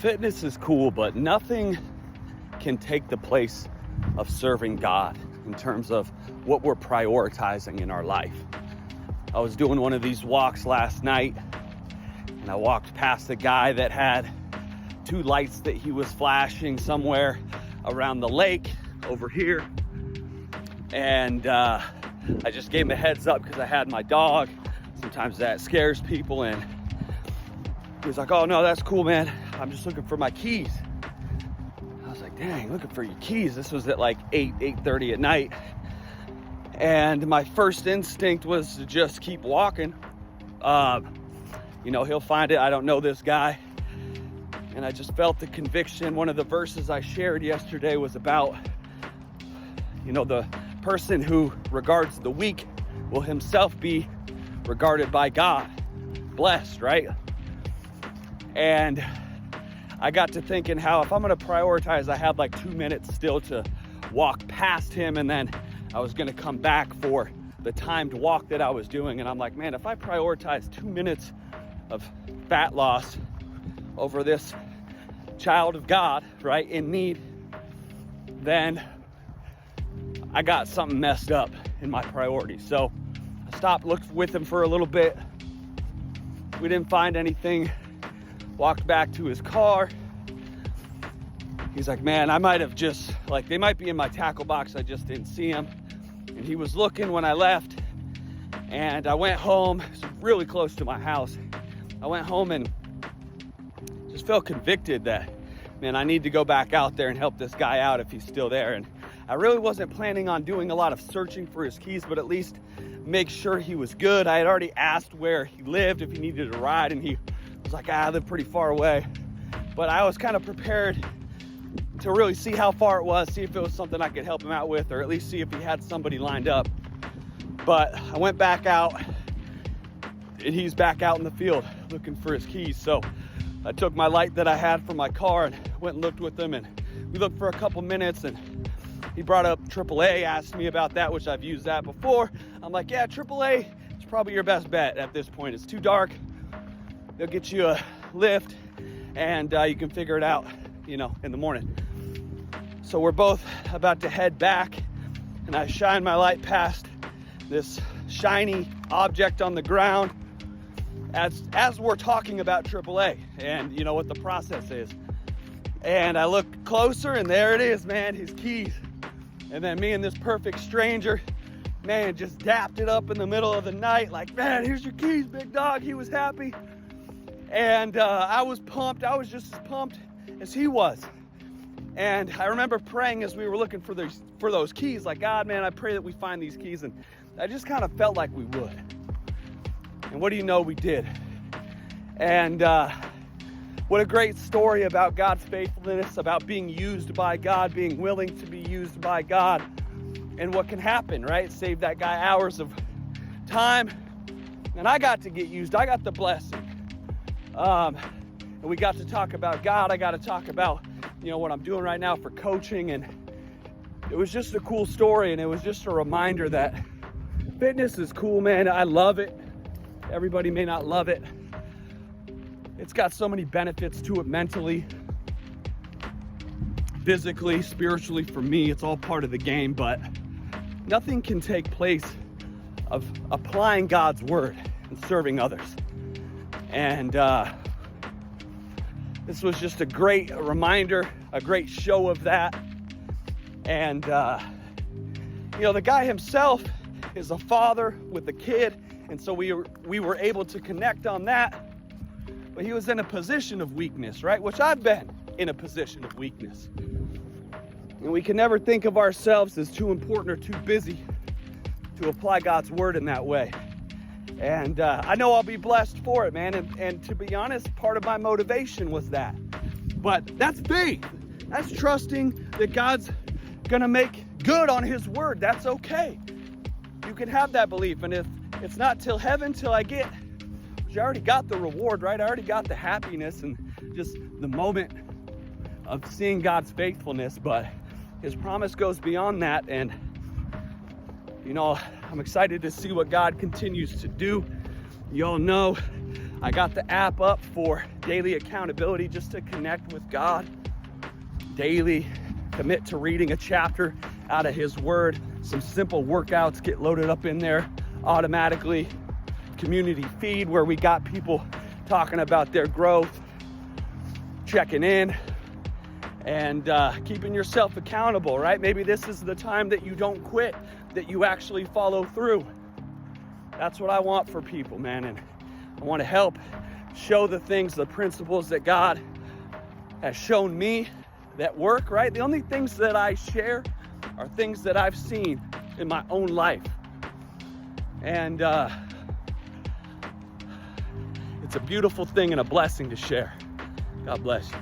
Fitness is cool, but nothing can take the place of serving God in terms of what we're prioritizing in our life. I was doing one of these walks last night, and I walked past a guy that had two lights that he was flashing somewhere around the lake over here. And I just gave him a heads up because I had my dog. Sometimes that scares people, and he was like, "Oh no, that's cool, man. I'm just looking for my keys." I was like, "Dang, looking for your keys." This was at like 8:30 at night. And my first instinct was to just keep walking. He'll find it. I don't know this guy. And I just felt the conviction. One of the verses I shared yesterday was about, the person who regards the weak will himself be regarded by God. Blessed, right? And I got to thinking how if I'm going to prioritize, I had like 2 minutes still to walk past him, and then I was going to come back for the timed walk that I was doing. And I'm like, man, if I prioritize 2 minutes of fat loss over this child of God, right, in need, then I got something messed up in my priorities. So I stopped, looked with him for a little bit. We didn't find anything. Walked back to his car. He's like, "Man, I might have just, they might be in my tackle box. I just didn't see them." And he was looking when I left. And I went home. It's really close to my house. I went home and just felt convicted that, man, I need to go back out there and help this guy out if he's still there. And I really wasn't planning on doing a lot of searching for his keys, but at least make sure he was good. I had already asked where he lived, if he needed a ride, and he was like, "I live pretty far away." But I was kind of prepared to really see how far it was, see if it was something I could help him out with, or at least see if he had somebody lined up. But I went back out, and he's back out in the field looking for his keys. So I took my light that I had from my car and went and looked with him, and we looked for a couple minutes, and he brought up AAA, asked me about that, which I've used that before. I'm like, yeah, AAA is probably your best bet at this point. It's too dark. They'll get you a lift, and you can figure it out, in the morning. So we're both about to head back, and I shine my light past this shiny object on the ground as we're talking about AAA and what the process is. And I look closer, and there it is, man, his keys. And then me and this perfect stranger, man, just dapped it up in the middle of the night, like, "Man, here's your keys, big dog." He was happy. And I was pumped. I was just as pumped as he was. And I remember praying as we were looking for those keys, like, "God, man, I pray that we find these keys." And I just kind of felt like we would. And what do you know, we did. And what a great story about God's faithfulness, about being used by God, being willing to be used by God, and what can happen, right? Save that guy hours of time. And I got to get used. I got the blessing. And we got to talk about God. I got to talk about, what I'm doing right now for coaching. And it was just a cool story. And it was just a reminder that fitness is cool, man. I love it. Everybody may not love it. It's got so many benefits to it mentally, physically, spiritually. For me, it's all part of the game, but nothing can take place of applying God's word and serving others. And this was just a great reminder, a great show of that. And, the guy himself is a father with a kid. And so we were able to connect on that. But he was in a position of weakness, right? Which I've been in a position of weakness. And we can never think of ourselves as too important or too busy to apply God's word in that way. And I know I'll be blessed for it, man. And to be honest, part of my motivation was that. But that's faith. That's trusting that God's going to make good on his word. That's okay. You can have that belief. And if it's not till heaven, till I get, I already got the reward, right? I already got the happiness and just the moment of seeing God's faithfulness. But his promise goes beyond that. And, I'm excited to see what God continues to do. You all know I got the app up for daily accountability, just to connect with God. Daily commit to reading a chapter out of His Word. Some simple workouts get loaded up in there automatically. Community feed, where we got people talking about their growth, checking in, and keeping yourself accountable, right? Maybe this is the time that you don't quit, that you actually follow through. That's what I want for people, man. And I want to help show the things, the principles that God has shown me that work, right? The only things that I share are things that I've seen in my own life. And it's a beautiful thing and a blessing to share. God bless you.